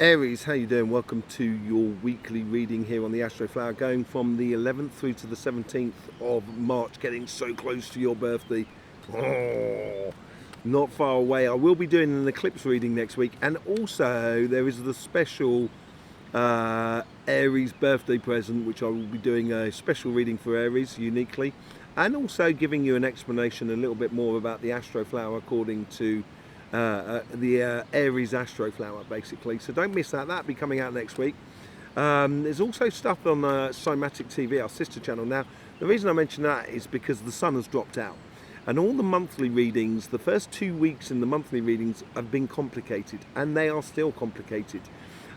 Aries, how you doing? Welcome to your weekly reading here on the Astroflower, going from the 11th through to the 17th of March, getting so close to your birthday. Oh, not far away. I will be doing an eclipse reading next week, and also there is the special Aries birthday present, which I will be doing a special reading for Aries uniquely, and also giving you an explanation a little bit more about the Astroflower according to the Aries Astroflower, basically. So don't miss that. That'll be coming out next week. There's also stuff on Cymatic TV, our sister channel. Now, the reason I mention that is because the sun has dropped out. And all the monthly readings, the first 2 weeks in the monthly readings have been complicated, and they are still complicated.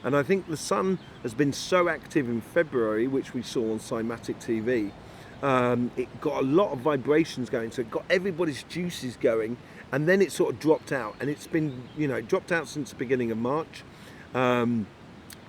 And I think the sun has been so active in February, which we saw on Cymatic TV. It got a lot of vibrations going, so it got everybody's juices going, and then it sort of dropped out, and it's been, dropped out since the beginning of March. And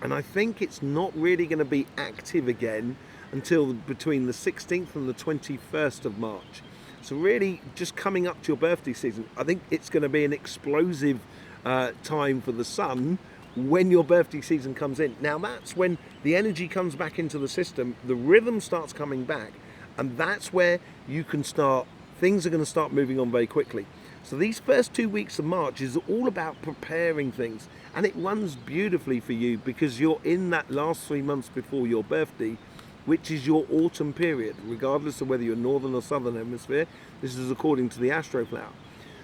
I think it's not really going to be active again until between the 16th and the 21st of March. So really just coming up to your birthday season, I think it's going to be an explosive time for the sun when your birthday season comes in. Now that's when the energy comes back into the system, the rhythm starts coming back, and that's where you can start, things are going to start moving on very quickly. So these first 2 weeks of March is all about preparing things, and it runs beautifully for you because you're in that last 3 months before your birthday, which is your autumn period, regardless of whether you're northern or southern hemisphere. This is according to the Astroflower.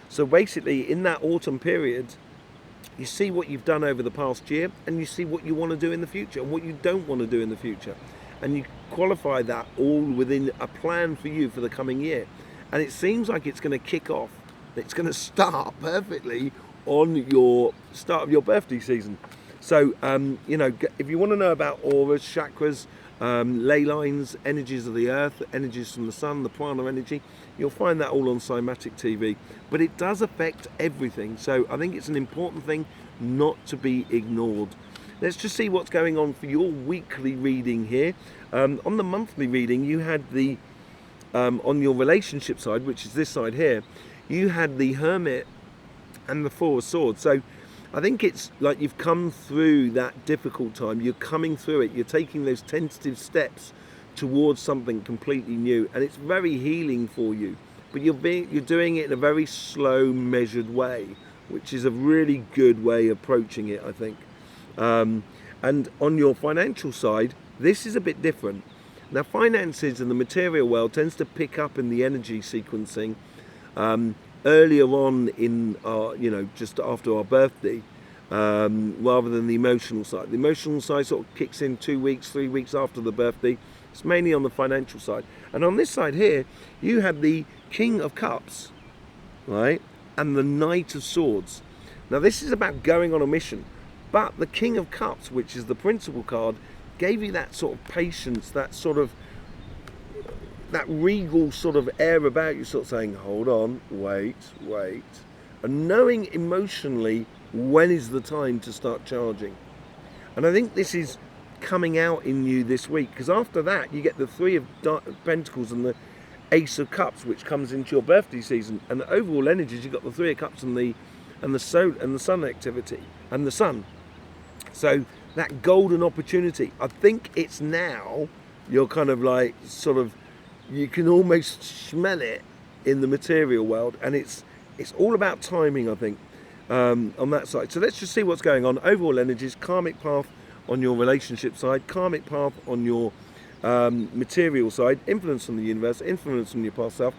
So basically in that autumn period, you see what you've done over the past year, and you see what you want to do in the future and what you don't want to do in the future. And you qualify that all within a plan for you for the coming year. And it seems like it's going to kick off. It's going to start perfectly on your start of your birthday season. So, if you want to know about auras, chakras, ley lines, energies of the earth, energies from the sun, the prana energy, you'll find that all on Cymatic TV. But it does affect everything. So I think it's an important thing not to be ignored. Let's just see what's going on for your weekly reading here. On the monthly reading, you had the, on your relationship side, which is this side here, you had the Hermit and the Four of Swords. So I think it's like you've come through that difficult time. You're coming through it. You're taking those tentative steps towards something completely new, and it's very healing for you. But you're doing it in a very slow, measured way, which is a really good way of approaching it, I think. And on your financial side, this is a bit different. Now, finances in the material world tends to pick up in the energy sequencing earlier on in our, just after our birthday, rather than the emotional side. The emotional side sort of kicks in 2 weeks, 3 weeks after the birthday. It's mainly on the financial side. And on this side here, you had the King of Cups, right? And the Knight of Swords. Now this is about going on a mission, but the King of Cups, which is the principal card, gave you that sort of patience, that sort of that regal sort of air about you, sort of saying, hold on, wait, and knowing emotionally when is the time to start charging. And I think this is coming out in you this week, because after that you get the Three of Pentacles and the Ace of Cups, which comes into your birthday season, and the overall energies, you've got the Three of Cups and the sun activity and the sun. So that golden opportunity, I think it's now you're kind of like you can almost smell it in the material world, and it's all about timing, I think, on that side. So let's just see what's going on. Overall energies, karmic path on your relationship side, karmic path on your material side, influence on the universe, influence on your past self,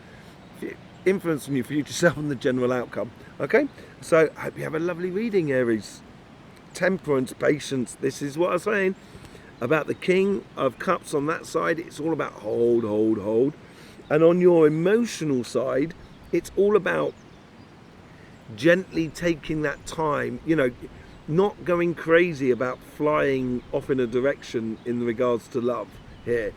influence on your future self, and the general outcome. Okay, so I hope you have a lovely reading, Aries. Temperance, patience, this is what I'm saying about the King of Cups on that side. It's all about hold. And on your emotional side, it's all about gently taking that time, not going crazy about flying off in a direction in regards to love here.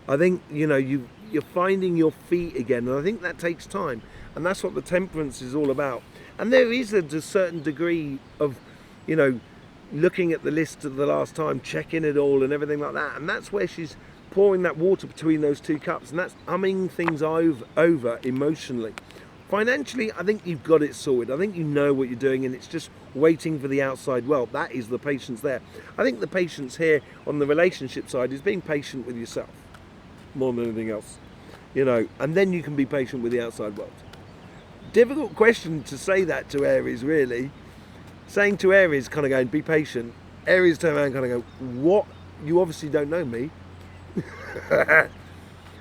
I think, you're finding your feet again, and I think that takes time. And that's what the temperance is all about. And there is a certain degree of, looking at the list of the last time, checking it all and everything like that, and that's where she's pouring that water between those two cups, and that's umming things over emotionally. Financially, I think you've got it sorted. I think you know what you're doing, and it's just waiting for the outside world. That is the patience there. I think the patience here on the relationship side is being patient with yourself more than anything else, and then you can be patient with the outside world. Difficult question to say that to Aries, really. Saying to Aries, kind of going, be patient. Aries turn around and kind of go, what? You obviously don't know me.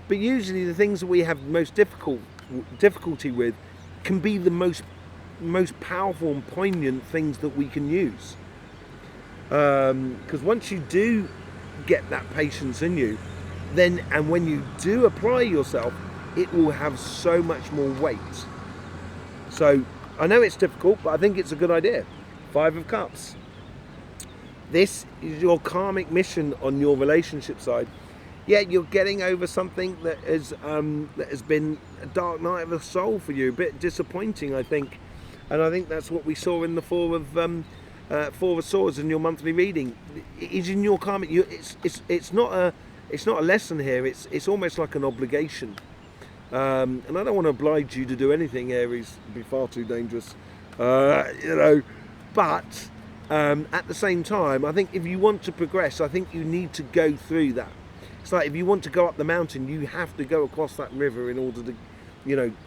But usually the things that we have most difficulty with can be the most powerful and poignant things that we can use. Because once you do get that patience in you, and when you do apply yourself, it will have so much more weight. So I know it's difficult, but I think it's a good idea. 5 of Cups. This is your karmic mission on your relationship side. Yeah, you're getting over something that has been a dark night of the soul for you, a bit disappointing, I think. And I think that's what we saw in the Four of Swords in your monthly reading. It is in your karmic. It's not a lesson here. It's almost like an obligation. And I don't want to oblige you to do anything, Aries. It'd be far too dangerous, But at the same time, I think if you want to progress, I think you need to go through that. It's like if you want to go up the mountain, you have to go across that river in order to,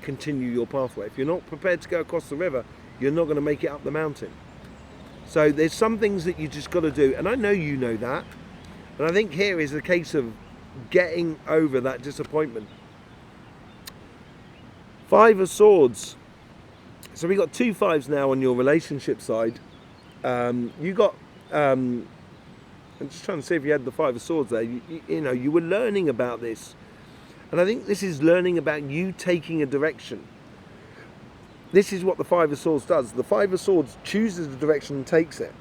continue your pathway. If you're not prepared to go across the river, you're not going to make it up the mountain. So there's some things that you just got to do, and I know you know that. And I think here is a case of getting over that disappointment. 5 of Swords. So we got 2 5s now on your relationship side. You got. I'm just trying to see if you had the 5 of Swords there. You were learning about this, and I think this is learning about you taking a direction. This is what the 5 of Swords does. The 5 of Swords chooses the direction and takes it,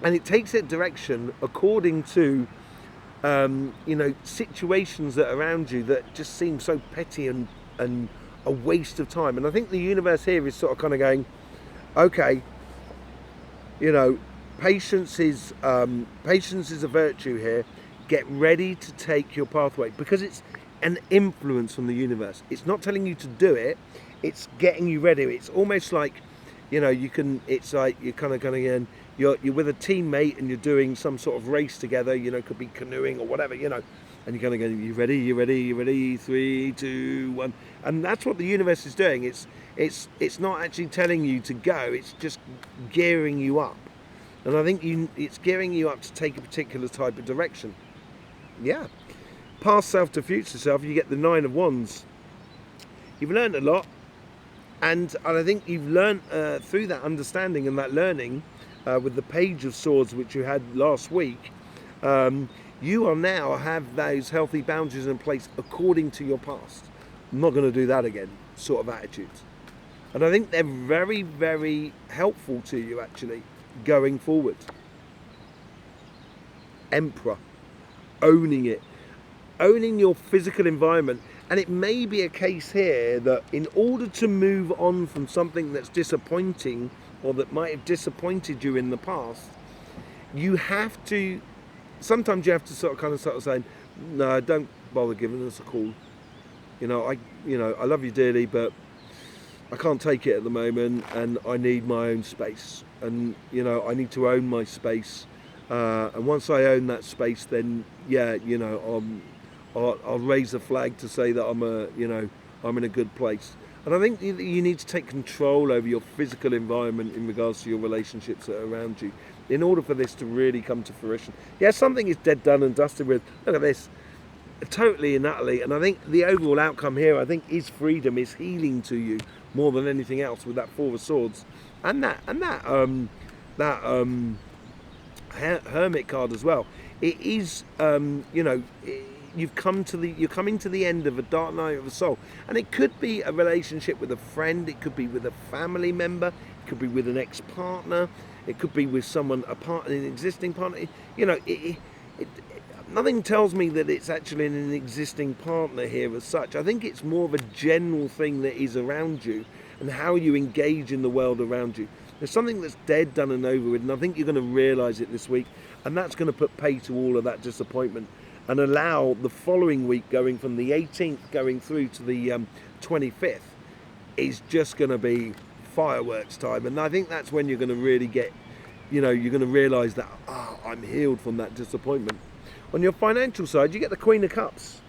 and it takes that direction according to, situations that are around you that just seem so petty and a waste of time. And I think the universe here is sort of kind of going, okay, patience is a virtue here. Get ready to take your pathway, because it's an influence from the universe. It's not telling you to do it. It's getting you ready. It's almost like, it's like you're kind of going in. You're with a teammate and you're doing some sort of race together. Could be canoeing or whatever. And you're kind of going, you ready? 3, 2, 1. And that's what the universe is doing. It's not actually telling you to go. It's just gearing you up. And I think it's gearing you up to take a particular type of direction. Yeah. Past self to future self, you get the 9 of Wands. You've learned a lot. And I think you've learned through that understanding and that learning with the Page of Swords, which you had last week, you are now have those healthy boundaries in place according to your past. I'm not going to do that again, sort of attitudes. And I think they're very, very helpful to you, actually, going forward. Emperor. Owning it. Owning your physical environment. And it may be a case here that in order to move on from something that's disappointing or that might have disappointed you in the past, sometimes you have to sort of say, no, don't bother giving us a call. I love you dearly, but I can't take it at the moment, and I need my own space. And, I need to own my space. And once I own that space, then, I'll raise a flag to say that I'm in a good place. And I think you need to take control over your physical environment in regards to your relationships that are around you in order for this to really come to fruition. Yeah, something is dead, done and dusted with. Look at this. Totally and utterly. And I think the overall outcome here, I think, is freedom, is healing to you more than anything else with that 4 of Swords. And that Hermit card as well. It is, you're coming to the end of a dark night of the soul, and it could be a relationship with a friend, it could be with a family member, it could be with an ex-partner, it could be with someone, an existing partner. Nothing tells me that it's actually an existing partner here as such. I think it's more of a general thing that is around you and how you engage in the world around you. There's something that's dead, done and over with, and I think you're going to realise it this week, and that's going to put pay to all of that disappointment and allow the following week, going from the 18th going through to the 25th, is just going to be fireworks time. And I think that's when you're going to really get, you're going to realise that, I'm healed from that disappointment. On your financial side, you get the Queen of Cups.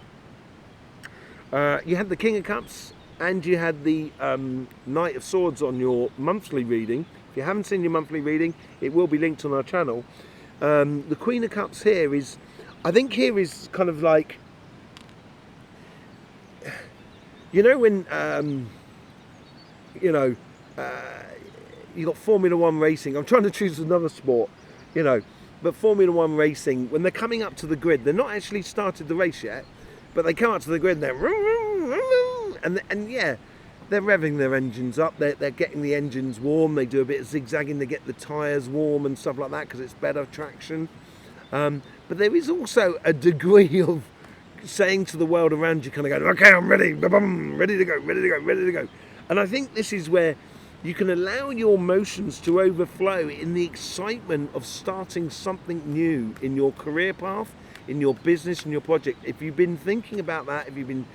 You had the King of Cups, and you had the Knight of Swords on your monthly reading. If you haven't seen your monthly reading, it will be linked on our channel. The Queen of Cups here is, I think here is kind of like, when, you got Formula One racing. I'm trying to choose another sport, but Formula One racing, when they're coming up to the grid, they're not actually started the race yet, but they come up to the grid and they're, and yeah, they're revving their engines up. They're getting the engines warm. They do a bit of zigzagging to get the tyres warm and stuff like that because it's better traction. But there is also a degree of saying to the world around you, kind of going, okay, I'm ready, ready to go, ready to go, ready to go. And I think this is where you can allow your emotions to overflow in the excitement of starting something new in your career path, in your business, in your project. If you've been thinking about that, if you've been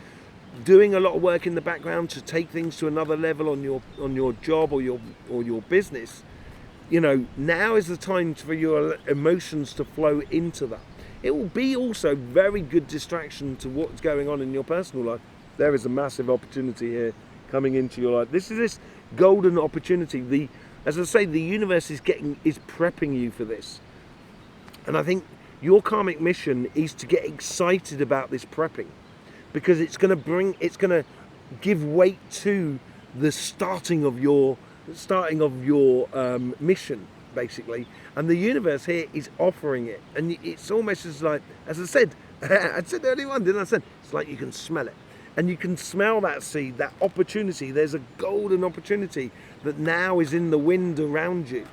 doing a lot of work in the background to take things to another level on your job or your business, now is the time for your emotions to flow into that. It will be also very good distraction to what's going on in your personal life. There is a massive opportunity here coming into your life. This is this golden opportunity. As I say, the universe is prepping you for this. And I think your karmic mission is to get excited about this prepping, because it's going to give weight to the starting of your mission, basically. And the universe here is offering it, and it's almost as like, as I said, I said earlier on, didn't I? It's like you can smell it. And you can smell that seed, that opportunity. There's a golden opportunity that now is in the wind around you.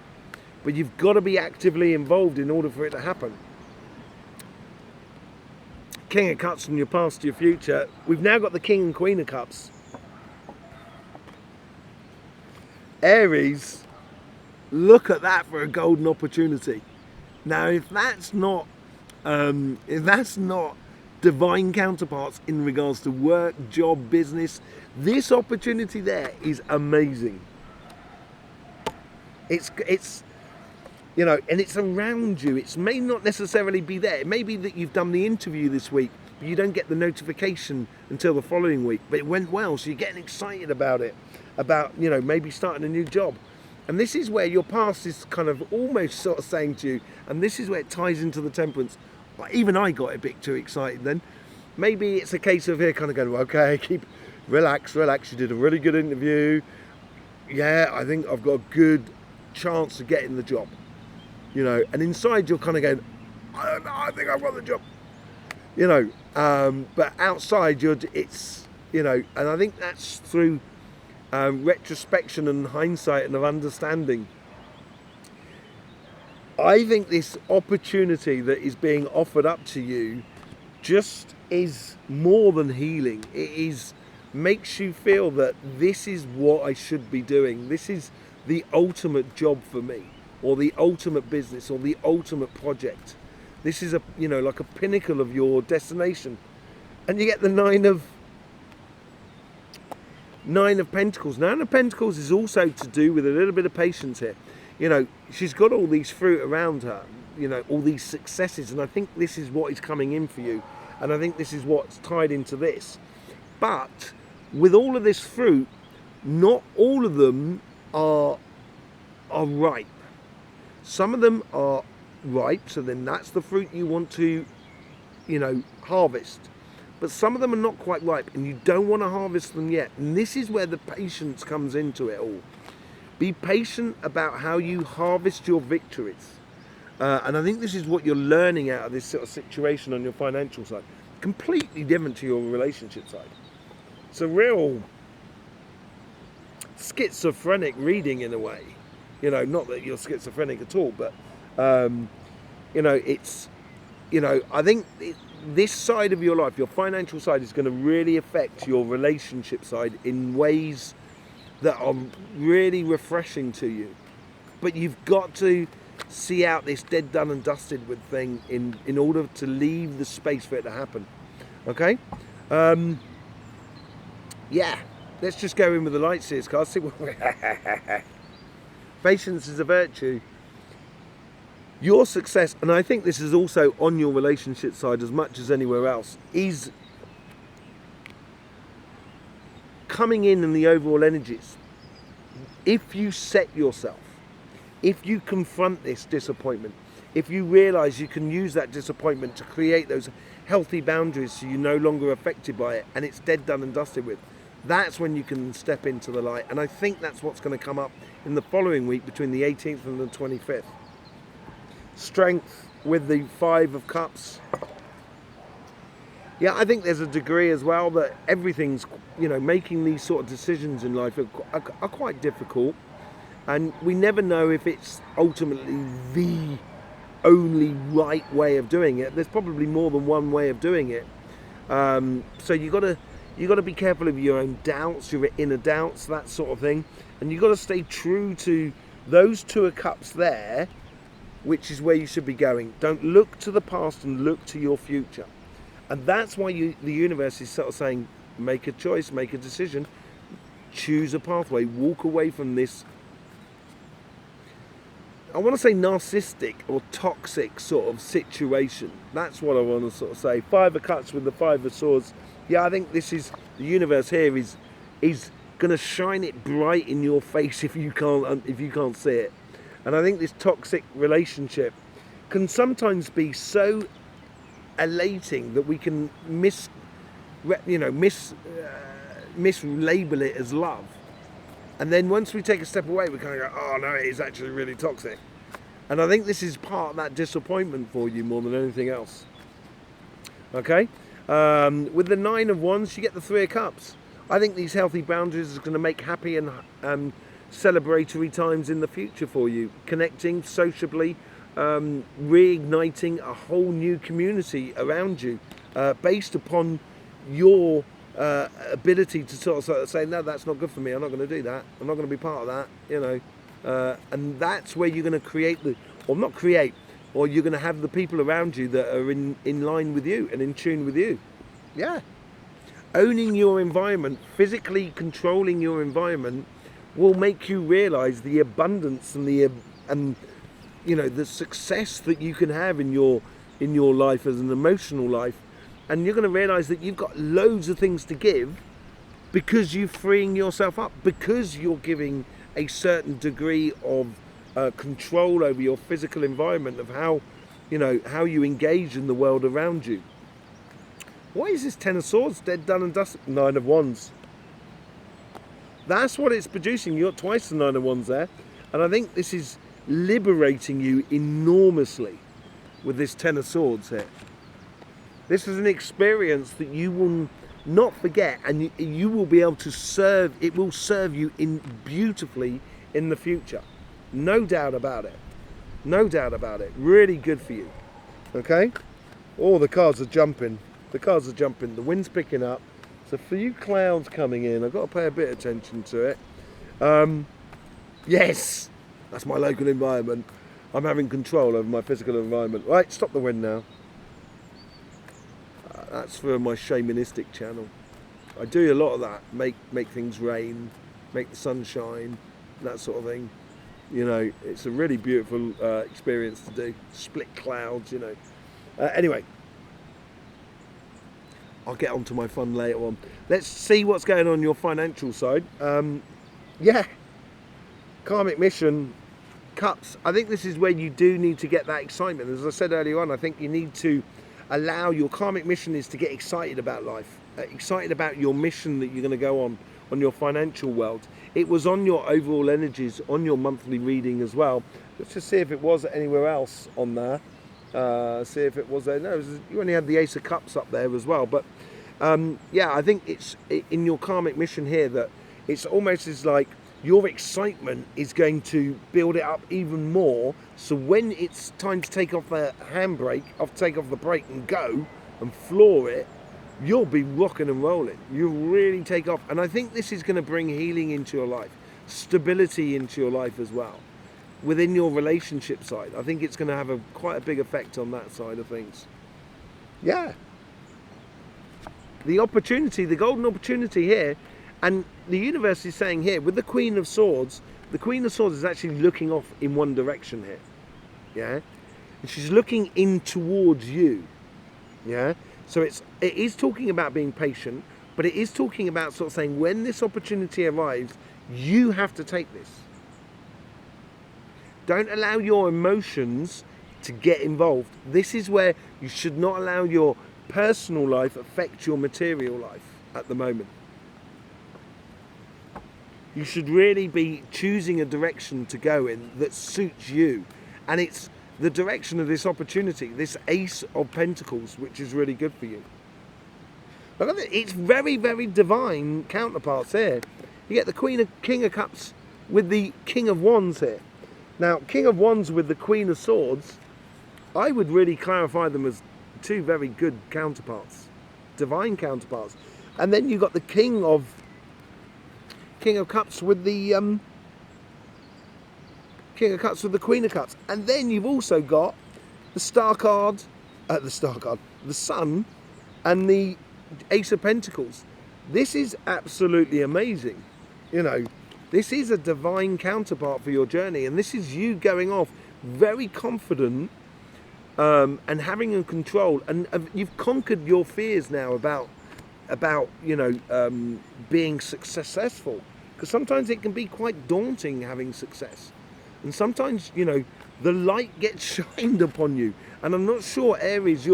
But you've got to be actively involved in order for it to happen. King of Cups from your past to your future. We've now got the King and Queen of Cups. Aries, look at that for a golden opportunity. Now, if that's not divine counterparts in regards to work, job, business, this opportunity there is amazing. It's and it's around you. It may not necessarily be there. It may be that you've done the interview this week, but you don't get the notification until the following week. But it went well, so you're getting excited about it, about maybe starting a new job. And this is where your past is kind of almost sort of saying to you, and this is where it ties into the temperance. Even I got a bit too excited then. Maybe it's a case of here kind of going, okay, relax. You did a really good interview. Yeah, I think I've got a good chance of getting the job. And inside you're kind of going, I don't know, I think I've got the job. But outside and I think that's through retrospection and hindsight and of understanding. I think this opportunity that is being offered up to you just is more than healing. It makes you feel that this is what I should be doing. This is the ultimate job for me, or the ultimate business, or the ultimate project. This is like a pinnacle of your destination. And you get the Nine of Pentacles. Nine of Pentacles is also to do with a little bit of patience here. She's got all these fruit around her, all these successes, and I think this is what is coming in for you, and I think this is what's tied into this. But with all of this fruit, not all of them are ripe. Some of them are ripe, so then that's the fruit you want to, harvest. But some of them are not quite ripe, and you don't want to harvest them yet. And this is where the patience comes into it all. Be patient about how you harvest your victories. And I think this is what you're learning out of this sort of situation on your financial side. Completely different to your relationship side. It's a real schizophrenic reading in a way. Not that you're schizophrenic at all, but, it's, I think this side of your life, your financial side, is going to really affect your relationship side in ways that are really refreshing to you. But you've got to see out this dead, done and dusted with thing in order to leave the space for it to happen. Okay? Yeah, let's just go in with the light Seers card. See what patience is a virtue. Your success, and I think this is also on your relationship side as much as anywhere else, is coming in the overall energies. If you set yourself, if you confront this disappointment, if you realize you can use that disappointment to create those healthy boundaries so you're no longer affected by it and it's dead, done and dusted with, that's when you can step into the light. And I think that's what's going to come up in the following week between the 18th and the 25th. Strength with the 5 of Cups. Yeah, I think there's a degree as well that everything's, you know, making these sort of decisions in life are quite difficult. And we never know if it's ultimately the only right way of doing it. There's probably more than one way of doing it. So you got to be careful of your own doubts, your inner doubts, that sort of thing. And you got to stay true to those 2 of Cups there, which is where you should be going. Don't look to the past and look to your future. And that's why the universe is sort of saying, make a choice, make a decision, choose a pathway, walk away from this, I want to say narcissistic or toxic sort of situation. That's what I want to sort of say. 5 of Cups with the 5 of Swords. Yeah, I think this is, the universe here is going to shine it bright in your face if you can't see it. And I think this toxic relationship can sometimes be so elating that we can mislabel it as love. And then once we take a step away, we kind of go, oh no, it is actually really toxic. And I think this is part of that disappointment for you more than anything else. Okay? With the 9 of Wands, you get the 3 of Cups. I think these healthy boundaries are going to make happy and celebratory times in the future for you. Connecting sociably, reigniting a whole new community around you based upon your ability to sort of say, no, that's not good for me, I'm not going to do that, I'm not going to be part of that, you know. And that's where you're going to create or you're going to have the people around you that are in line with you and in tune with you. Yeah. Owning your environment, physically controlling your environment, will make you realize the abundance and the success that you can have in your life as an emotional life. And you're going to realize that you've got loads of things to give because you're freeing yourself up, because you're giving a certain degree of control over your physical environment, of how you engage in the world around you. What is this 10 of Swords? Dead, done and dusted. 9 of Wands. That's what it's producing. You got twice the 9 of Wands there. And I think this is liberating you enormously with this 10 of Swords here. This is an experience that you will not forget, and you will be able to serve. It will serve you beautifully in the future. No doubt about it. No doubt about it. Really good for you. Okay? Oh, the cards are jumping. The cards are jumping. The wind's picking up. There's a few clouds coming in. I've got to pay a bit of attention to it. Yes! That's my local environment. I'm having control over my physical environment. Right, stop the wind now. That's for my shamanistic channel. I do a lot of that. Make things rain, make the sun shine, that sort of thing. You know, it's a really beautiful experience to do. Split clouds, you know. Anyway, I'll get on to my fun later on. Let's see what's going on your financial side. Yeah, karmic mission, Cups. I think this is where you do need to get that excitement. As I said earlier on, I think you need to allow your karmic mission is to get excited about life, excited about your mission that you're going to go on your financial world. It was on your overall energies, on your monthly reading as well. Let's just see if it was anywhere else on there. See if it was there. No, you only had the Ace of Cups up there as well. But yeah, I think it's in your karmic mission here that it's almost as like your excitement is going to build it up even more. So when it's time to take off the handbrake, take off the brake and go and floor it, you'll be rocking and rolling. You'll really take off. And I think this is going to bring healing into your life, stability into your life as well. Within your relationship side, I think it's going to have quite a big effect on that side of things. Yeah. The opportunity, the golden opportunity here, and the universe is saying here, with the Queen of Swords is actually looking off in one direction here. Yeah? And she's looking in towards you. Yeah? So it is talking about being patient, but it is talking about sort of saying when this opportunity arrives, you have to take this. Don't allow your emotions to get involved. This is where you should not allow your personal life affect your material life at the moment. You should really be choosing a direction to go in that suits you. And it's the direction of this opportunity, this Ace of Pentacles, which is really good for you. Look at it, it's very, very divine counterparts here. You get the King of Cups with the King of Wands here. Now, King of Wands with the Queen of Swords, I would really clarify them as two very good counterparts, divine counterparts. And then you've got the King of Cups with the King of Cups with the Queen of Cups. And then you've also got the Star card, the Sun and the Ace of Pentacles. This is absolutely amazing. You know, this is a divine counterpart for your journey, and this is you going off very confident and having a control, and you've conquered your fears now about you know, being successful, because sometimes it can be quite daunting having success, and sometimes, you know, the light gets shined upon you, and I'm not sure, Aries,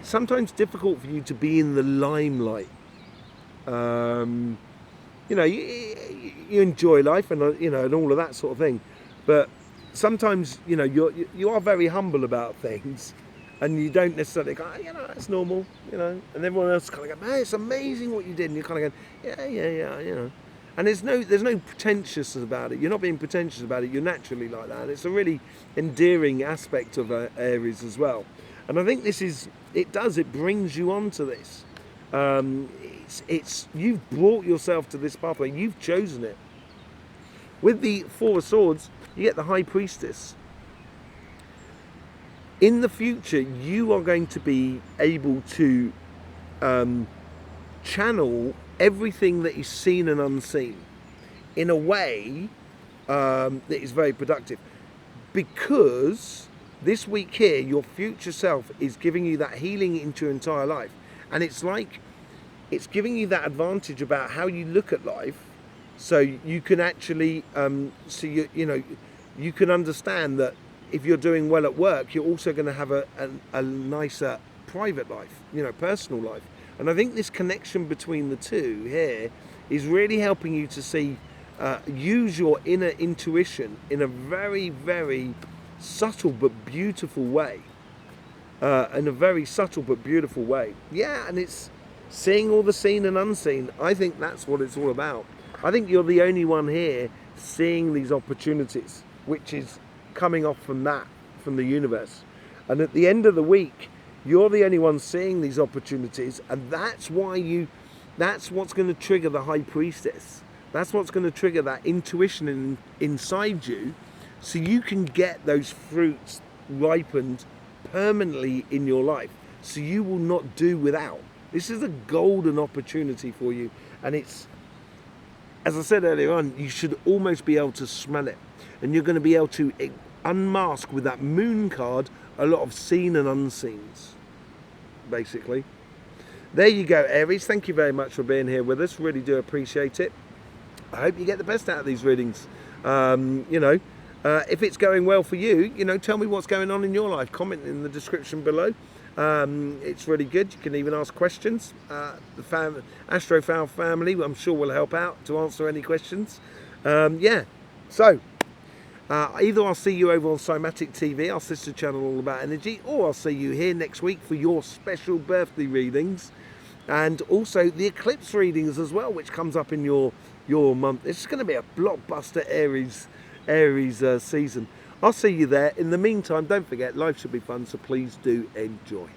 sometimes difficult for you to be in the limelight. You know, you enjoy life, and you know, and all of that sort of thing, but sometimes, you know, you are very humble about things, and you don't necessarily go, you know, that's normal, you know, and everyone else kind of go, man, it's amazing what you did, and you're kind of going, yeah, you know, and there's no pretentious about it. You're not being pretentious about it. You're naturally like that, and it's a really endearing aspect of Aries as well. And I think it brings you onto this. You've brought yourself to this pathway. You've chosen it. With the Four of Swords, you get the High Priestess. In the future, you are going to be able to channel everything that is seen and unseen in a way that is very productive. Because this week here, your future self is giving you that healing into your entire life. And it's like, it's giving you that advantage about how you look at life, so you can actually, you know, you can understand that if you're doing well at work, you're also going to have a nicer private life, you know, personal life. And I think this connection between the two here is really helping you to see, use your inner intuition in a very, very subtle but beautiful way. In a very subtle but beautiful way. Yeah, and it's seeing all the seen and unseen. I think that's what it's all about. I think you're the only one here seeing these opportunities, which is coming off from the universe. And at the end of the week, you're the only one seeing these opportunities, and that's what's going to trigger the High Priestess. That's what's going to trigger that intuition inside you, so you can get those fruits ripened permanently in your life, so you will not do without. This is a golden opportunity for you, and it's, as I said earlier on, you should almost be able to smell it, and you're going to be able to unmask with that Moon card a lot of seen and unseens, basically. There you go, Aries. Thank you very much for being here with us. Really do appreciate it. I hope you get the best out of these readings. You know, if it's going well for you, you know, tell me what's going on in your life. Comment in the description below. It's really good. You can even ask questions. The Astroflower family, I'm sure, will help out to answer any questions. Yeah, so either I'll see you over on Cymatic TV, our sister channel all about energy, or I'll see you here next week for your special birthday readings, and also the eclipse readings as well, which comes up in your month. It's going to be a blockbuster Aries season. I'll see you there. In the meantime, don't forget, life should be fun, so please do enjoy.